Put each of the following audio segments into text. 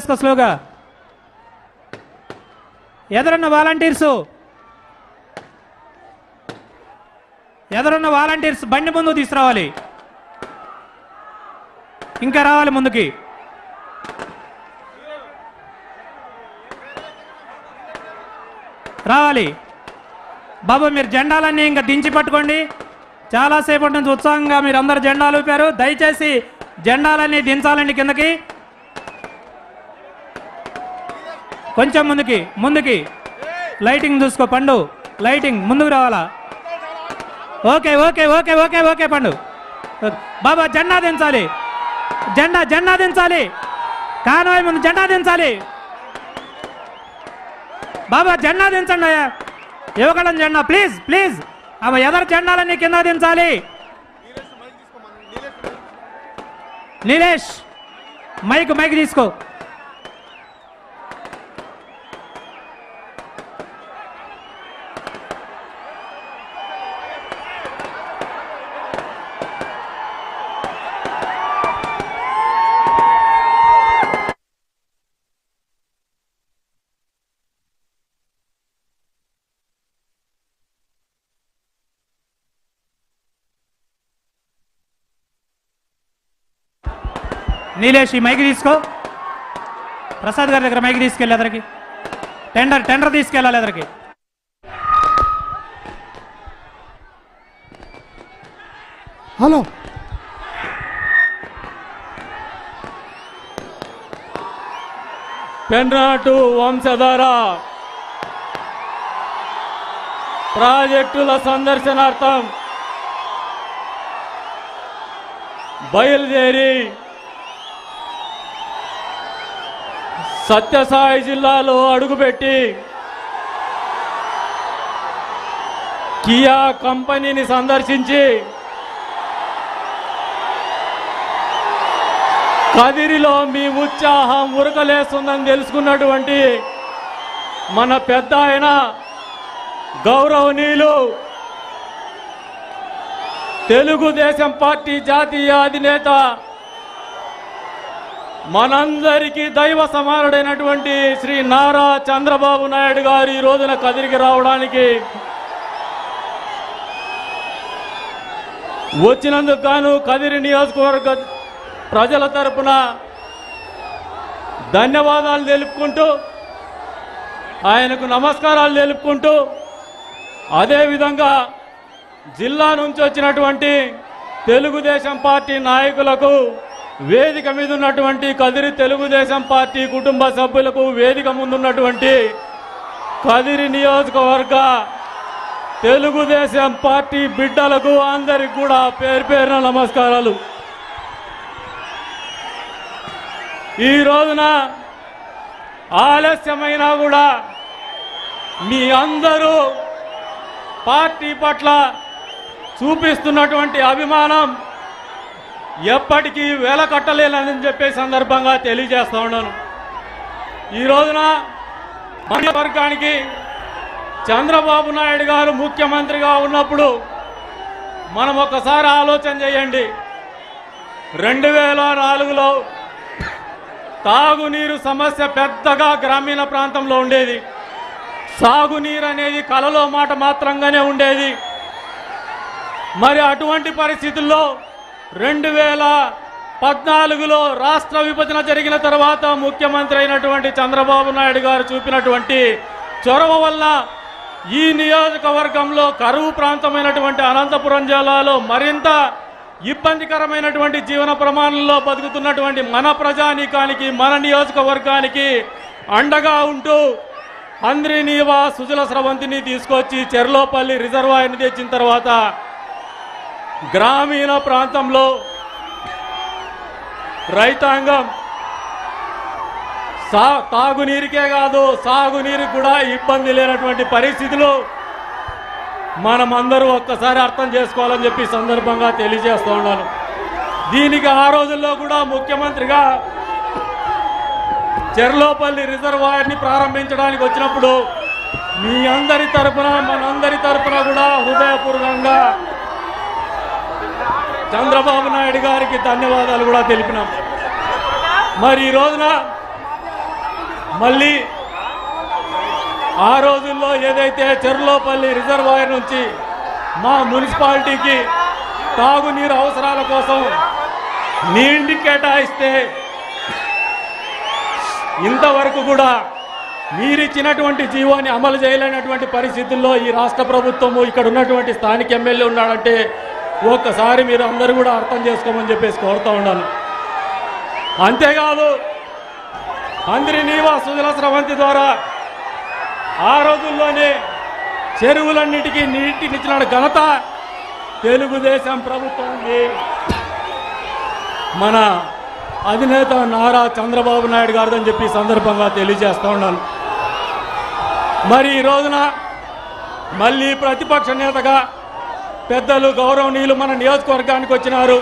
స్లోగా ఎదురున్న వాలంటీర్స్ బండి ముందు తీసుకురావాలి. ఇంకా రావాలి ముందుకి. రావాలి బాబు. మీరు జెండాలన్నీ ఇంకా దించి పట్టుకోండి. చాలాసేపటి నుంచి ఉత్సాహంగా మీరు అందరు జెండాలు ఊపారు. దయచేసి జెండాలన్నీ దించాలండి కిందకి. కొంచెం ముందుకి లైటింగ్ చూసుకో పండు. లైటింగ్ ముందుకు రావాలా? Okay okay okay okay okay పండు. బాబా జెండా దించాలి. జెండా దించాలి. కాన్వాయ్ ముందు జెండా దించాలి. బాబా జెండా దించండి. యువకళం జెండా ప్లీజ్ ప్లీజ్. అవి ఎదరు జెండాలన్నీ కింద దించాలి. నీలేష్ మైక్ తీసుకో. నీలేష్ ఈ మైక్ తీసుకో. ప్రసాద్ గారి దగ్గర మైక్ తీసుకెళ్ళి ఎదరికి. టెండర్ తీసుకెళ్ళాలి ఎదరికి. హలో పెన్రాటు వంశధార ప్రాజెక్టుల సందర్శనార్థం బయలుదేరి సత్యసాయి జిల్లాలో అడుగుపెట్టి కియా కంపెనీని సందర్శించి కదిరిలో మీ ఉత్సాహం ఉరకలేస్తుందని తెలుసుకున్నటువంటి మన పెద్ద ఆయన గౌరవనీయులు తెలుగుదేశం పార్టీ జాతీయ అధినేత మనందరికీ దైవ సమానుడైనటువంటి శ్రీ నారా చంద్రబాబు నాయుడు గారు ఈ రోజున కదిరికి రావడానికి వచ్చినందుకు గాను కదిరి నియోజకవర్గ ప్రజల తరపున ధన్యవాదాలు తెలుపుకుంటూ ఆయనకు నమస్కారాలు తెలుపుకుంటూ అదేవిధంగా జిల్లా నుంచి వచ్చినటువంటి తెలుగుదేశం పార్టీ నాయకులకు, వేదిక మీద ఉన్నటువంటి కదిరి తెలుగుదేశం పార్టీ కుటుంబ సభ్యులకు, వేదిక ముందున్నటువంటి కదిరి నియోజకవర్గ తెలుగుదేశం పార్టీ బిడ్డలకు అందరికి కూడా పేరున నమస్కారాలు. ఈ రోజున ఆలస్యమైనా కూడా మీ అందరూ పార్టీ పట్ల చూపిస్తున్నటువంటి అభిమానం ఎప్పటికీ వెలకట్టలేదని చెప్పే సందర్భంగా తెలియజేస్తా ఉన్నాను. ఈ రోజున మన వర్గానికి చంద్రబాబు నాయుడు గారు ముఖ్యమంత్రిగా ఉన్నప్పుడు మనం ఒకసారి ఆలోచన చేయండి. 2004లో తాగునీరు సమస్య పెద్దగా గ్రామీణ ప్రాంతంలో ఉండేది. సాగునీరు అనేది కలలో మాట మాత్రంగానే ఉండేది. మరి అటువంటి పరిస్థితుల్లో 2014లో రాష్ట్ర విభజన జరిగిన తర్వాత ముఖ్యమంత్రి అయినటువంటి చంద్రబాబు నాయుడు గారు చూపినటువంటి చొరవ వల్ల ఈ నియోజకవర్గంలో కరువు ప్రాంతమైనటువంటి అనంతపురం జిల్లాలో మరింత ఇబ్బందికరమైనటువంటి జీవన ప్రమాణంలో బతుకుతున్నటువంటి మన ప్రజానీకానికి, మన నియోజకవర్గానికి అండగా ఉంటూ హంద్రీనీవా సుజల స్రవంతిని తీసుకొచ్చి చెర్లోపల్లి రిజర్వాయర్ని తెచ్చిన తర్వాత గ్రామీణ ప్రాంతంలో రైతాంగం తాగునీరుకే కాదు సాగునీరుకి కూడా ఇబ్బంది లేనటువంటి పరిస్థితులు మనమందరూ ఒక్కసారి అర్థం చేసుకోవాలని చెప్పి సందర్భంగా తెలియజేస్తూ ఉన్నాను. దీనికి ఆ రోజుల్లో కూడా ముఖ్యమంత్రిగా చెర్లోపల్లి రిజర్వాయర్ని ప్రారంభించడానికి వచ్చినప్పుడు మీ అందరి తరపున మనందరి తరపున కూడా హృదయపూర్వకంగా చంద్రబాబు నాయుడు గారికి ధన్యవాదాలు కూడా తెలిపినాం. మరి ఈ రోజున మళ్ళీ ఆ రోజుల్లో ఏదైతే చెర్లోపల్లి రిజర్వాయర్ నుంచి మా మున్సిపాలిటీకి తాగునీరు అవసరాల కోసం నీటిని కేటాయిస్తే ఇంతవరకు కూడా మీరిచ్చినటువంటి జీవోని అమలు చేయలేనటువంటి పరిస్థితుల్లో ఈ రాష్ట్ర ప్రభుత్వము ఇక్కడ ఉన్నటువంటి స్థానిక ఎమ్మెల్యే ఉన్నాడంటే ఒక్కసారి మీరు అందరూ కూడా అర్థం చేసుకోమని చెప్పేసి కోరుతూ ఉన్నాను. అంతేకాదు అందరి నీవా సుజల స్రవంతి ద్వారా ఆ రోజుల్లోనే చెరువులన్నిటికీ నీటినిచ్చిన ఘనత తెలుగుదేశం ప్రభుత్వానికి మన అధినేత నారా చంద్రబాబు నాయుడు గారిదని చెప్పి సందర్భంగా తెలియజేస్తూ ఉన్నాను. మరి ఈ రోజున మళ్ళీ ప్రతిపక్ష నేతగా పెద్దలు గౌరవనీయులు మన నియోజకవర్గానికి వచ్చినారు.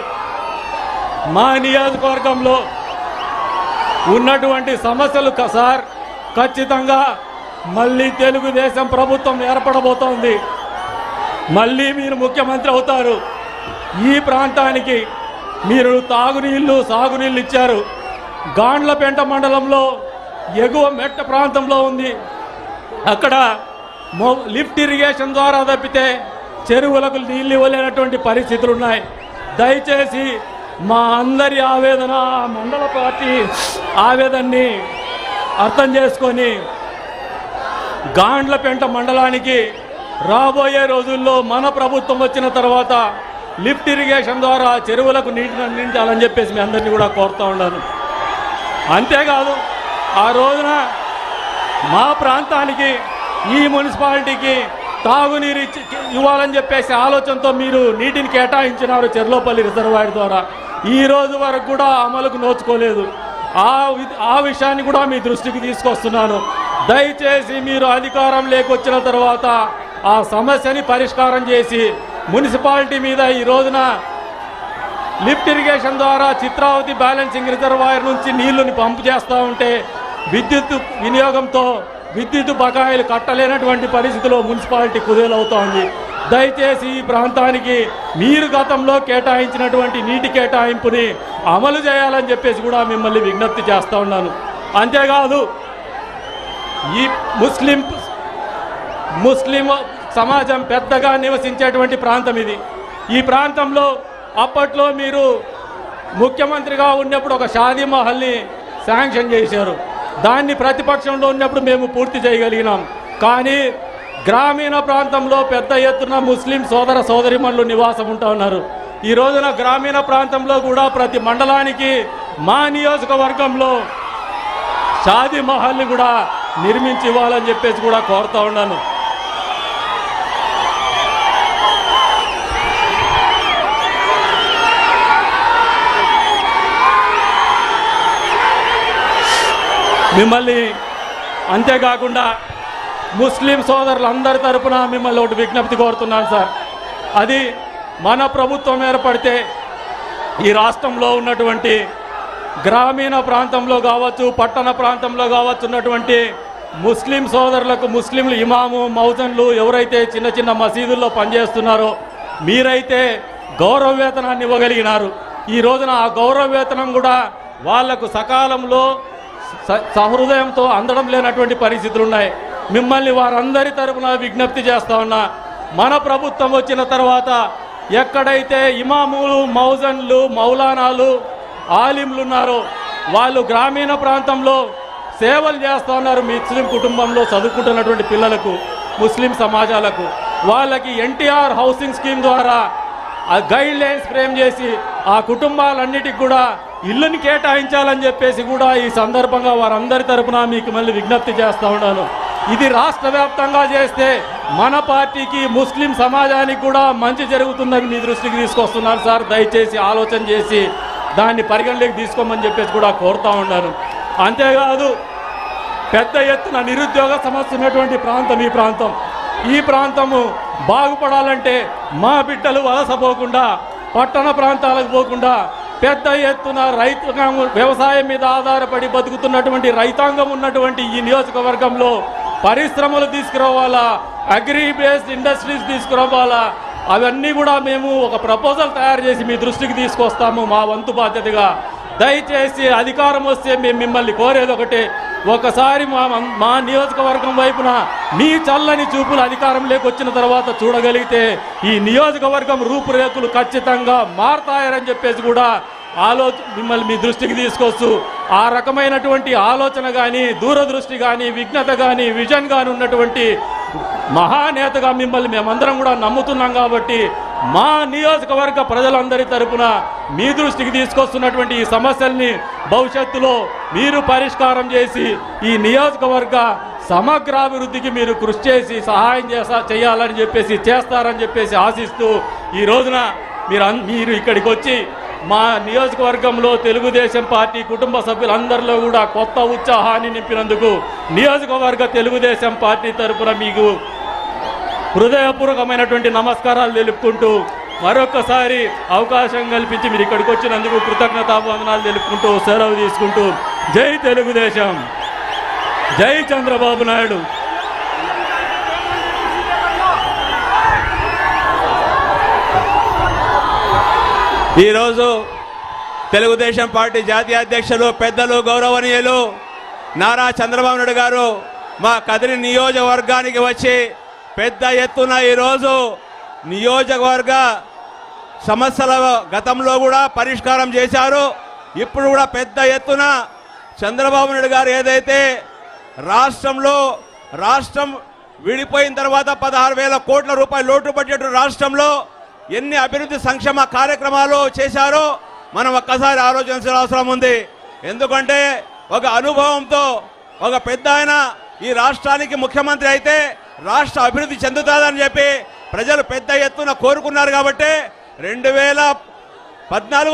మా నియోజకవర్గంలో ఉన్నటువంటి సమస్యలు సార్ ఖచ్చితంగా మళ్ళీ తెలుగుదేశం ప్రభుత్వం ఏర్పడబోతోంది. మళ్ళీ మీరు ముఖ్యమంత్రి అవుతారు. ఈ ప్రాంతానికి మీరు తాగునీళ్ళు సాగునీళ్ళు ఇచ్చారు. గాండ్లపేంట మండలంలో ఎగువ మెట్ట ప్రాంతంలో ఉంది. అక్కడ లిఫ్ట్ ఇరిగేషన్ ద్వారా తప్పితే చెరువులకు నీళ్ళు ఇవ్వలేనటువంటి పరిస్థితులు ఉన్నాయి. దయచేసి మా అందరి ఆవేదన మండల పార్టీ ఆవేదనని అర్థం చేసుకొని గాండ్లపేంట మండలానికి రాబోయే రోజుల్లో మన ప్రభుత్వం వచ్చిన తర్వాత లిఫ్ట్ ఇరిగేషన్ ద్వారా చెరువులకు నీటిని అందించాలని చెప్పేసి మీ అందరినీ కూడా కోరుతూ ఉన్నాను. అంతేకాదు ఆ రోజున మా ప్రాంతానికి ఈ మున్సిపాలిటీకి తాగునీరు ఇవ్వాలని చెప్పేసి ఆలోచనతో మీరు నీటిని కేటాయించినారు చెర్లోపల్లి రిజర్వాయర్ ద్వారా. ఈ రోజు వరకు కూడా అమలుకు నోచుకోలేదు. ఆ విషయాన్ని కూడా మీ దృష్టికి తీసుకొస్తున్నాను. దయచేసి మీరు అధికారం లేకొచ్చిన తర్వాత ఆ సమస్యని పరిష్కారం చేసి మున్సిపాలిటీ మీద ఈ రోజున లిఫ్ట్ ఇరిగేషన్ ద్వారా చిత్రావతి బ్యాలెన్సింగ్ రిజర్వాయర్ నుంచి నీళ్లుని పంపు చేస్తూ ఉంటే విద్యుత్ వినియోగంతో విద్యుత్ బకాయిలు కట్టలేనటువంటి పరిస్థితిలో మున్సిపాలిటీ కుదేలవుతోంది. దయచేసి ఈ ప్రాంతానికి మీరు గతంలో కేటాయించినటువంటి నీటి కేటాయింపుని అమలు చేయాలని చెప్పేసి కూడా మిమ్మల్ని విజ్ఞప్తి చేస్తూ ఉన్నాను. అంతేకాదు ఈ ముస్లిం సమాజం పెద్దగా నివసించేటువంటి ప్రాంతం ఇది. ఈ ప్రాంతంలో అప్పట్లో మీరు ముఖ్యమంత్రిగా ఉన్నప్పుడు ఒక షాదీ మహల్ని శాంక్షన్ చేశారు. దాన్ని ప్రతిపక్షంలో ఉన్నప్పుడు మేము పూర్తి చేయగలిగినాం. కానీ గ్రామీణ ప్రాంతంలో పెద్ద ఎత్తున ముస్లిం సోదర సోదరిమణులు నివాసం ఉంటా ఉన్నారు. ఈ రోజున గ్రామీణ ప్రాంతంలో కూడా ప్రతి మండలానికి మా నియోజకవర్గంలో షాదీ మహల్ని కూడా నిర్మించి ఇవ్వాలని చెప్పేసి కూడా కోరుతా ఉన్నాను. మిమ్మల్ని అంతేకాకుండా ముస్లిం సోదరులందరి తరపున మిమ్మల్ని ఒకటి విజ్ఞప్తి కోరుతున్నాను సార్. అది మన ప్రభుత్వం ఏర్పడితే ఈ రాష్ట్రంలో ఉన్నటువంటి గ్రామీణ ప్రాంతంలో కావచ్చు పట్టణ ప్రాంతంలో కావచ్చు ఉన్నటువంటి ముస్లిం సోదరులకు ముస్లింలు ఇమాము మౌజన్లు ఎవరైతే చిన్న చిన్న మసీదుల్లో పనిచేస్తున్నారో మీరైతే గౌరవ వేతనాన్ని ఇవ్వగలిగినారు. ఈ రోజున ఆ గౌరవ వేతనం కూడా వాళ్లకు సకాలంలో సహృదయంతో అందడం లేనటువంటి పరిస్థితులు ఉన్నాయి. మిమ్మల్ని వారందరి తరపున విజ్ఞప్తి చేస్తా ఉన్నా, మన ప్రభుత్వం వచ్చిన తర్వాత ఎక్కడైతే ఇమాములు మౌజన్లు మౌలానాలు ఆలింలు ఉన్నారో వాళ్ళు గ్రామీణ ప్రాంతంలో సేవలు చేస్తూ ఉన్నారు. ముస్లిం కుటుంబంలో చదువుకుంటున్నటువంటి పిల్లలకు ముస్లిం సమాజాలకు వాళ్ళకి ఎన్టీఆర్ హౌసింగ్ స్కీమ్ ద్వారా ఆ గైడ్ లైన్స్ ఫ్రేమ్ చేసి ఆ కుటుంబాలన్నిటికి కూడా ఇల్లుని కేటాయించాలని చెప్పేసి కూడా ఈ సందర్భంగా వారందరి తరపున మీకు మళ్ళీ విజ్ఞప్తి చేస్తూ ఉన్నాను. ఇది రాష్ట్ర వ్యాప్తంగా చేస్తే మన పార్టీకి ముస్లిం సమాజానికి కూడా మంచి జరుగుతుందని మీ దృష్టికి తీసుకొస్తున్నారు సార్. దయచేసి ఆలోచన చేసి దాన్ని పరిగణలోకి తీసుకోమని చెప్పేసి కూడా కోరుతా ఉన్నాను. అంతేకాదు పెద్ద ఎత్తున నిరుద్యోగ సమస్య ఉన్నటువంటి ప్రాంతం ఈ ప్రాంతము బాగుపడాలంటే మా బిడ్డలు వలసపోకుండా పట్టణ ప్రాంతాలకు పోకుండా పెద్ద ఎత్తున వ్యవసాయం మీద ఆధారపడి బతుకుతున్నటువంటి రైతాంగం ఉన్నటువంటి ఈ నియోజకవర్గంలో పరిశ్రమలు తీసుకురావాలా, అగ్రి బేస్డ్ ఇండస్ట్రీస్ తీసుకురావాలా, అవన్నీ కూడా మేము ఒక ప్రపోజల్ తయారు చేసి మీ దృష్టికి తీసుకొస్తాము మా వంతు బాధ్యతగా. దయచేసి అధికారం వస్తే మేము మిమ్మల్ని కోరేది ఒకటే, ఒకసారి మా నియోజకవర్గం వైపున మీ చల్లని చూపులు అధికారంలోకి వచ్చిన తర్వాత చూడగలిగితే ఈ నియోజకవర్గం రూపురేఖలు ఖచ్చితంగా మారతాయని చెప్పేసి కూడా మిమ్మల్ని మీ దృష్టికి తీసుకొస్తూ ఆ రకమైనటువంటి ఆలోచన కానీ దూరదృష్టి కానీ విఘ్నత కానీ విజన్ కానీ ఉన్నటువంటి మహానేతగా మిమ్మల్ని మేమందరం కూడా నమ్ముతున్నాం. కాబట్టి మా నియోజకవర్గ ప్రజలందరి తరపున మీ దృష్టికి తీసుకొస్తున్నటువంటి ఈ సమస్యల్ని భవిష్యత్తులో మీరు పరిష్కారం చేసి ఈ నియోజకవర్గ సమగ్రాభివృద్ధికి మీరు కృషి చేసి సహాయం చేయాలని చెప్పేసి చేస్తారని చెప్పేసి ఆశిస్తూ ఈ రోజున మీరు ఇక్కడికి వచ్చి మా నియోజకవర్గంలో తెలుగుదేశం పార్టీ కుటుంబ సభ్యులందరిలో కూడా కొత్త ఉత్సాహాన్ని నింపినందుకు నియోజకవర్గ తెలుగుదేశం పార్టీ తరపున మీకు హృదయపూర్వకమైనటువంటి నమస్కారాలు తెలుపుకుంటూ మరొకసారి అవకాశం కల్పించి మీరు ఇక్కడికి వచ్చినందుకు కృతజ్ఞతావందనాలు తెలుపుకుంటూ సెలవు తీసుకుంటూ జై తెలుగుదేశం, జై చంద్రబాబు నాయుడు. ఈరోజు తెలుగుదేశం పార్టీ జాతీయ అధ్యక్షులు పెద్దలు గౌరవనీయులు నారా చంద్రబాబు నాయుడు గారు మా కదిరి నియోజకవర్గానికి వచ్చి పెద్ద ఎత్తున ఈరోజు నియోజకవర్గ సమస్యల గతంలో కూడా పరిష్కారం చేశారు. ఇప్పుడు కూడా పెద్ద ఎత్తున చంద్రబాబు నాయుడు గారు ఏదైతే రాష్ట్రం విడిపోయిన తర్వాత 16,000 కోట్ల రూపాయల లోటు బడ్జెట్ రాష్ట్రంలో ఎన్ని అభివృద్ధి సంక్షేమ కార్యక్రమాలు చేశారో మనం ఒక్కసారి ఆలోచించాల్సిన అవసరం ఉంది. ఎందుకంటే ఒక అనుభవంతో ఒక పెద్ద ఆయన ఈ రాష్ట్రానికి ముఖ్యమంత్రి అయితే రాష్ట్ర అభివృద్ధి చెందుతుందని చెప్పి ప్రజలు పెద్ద ఎత్తున కోరుకున్నారు. కాబట్టి 2014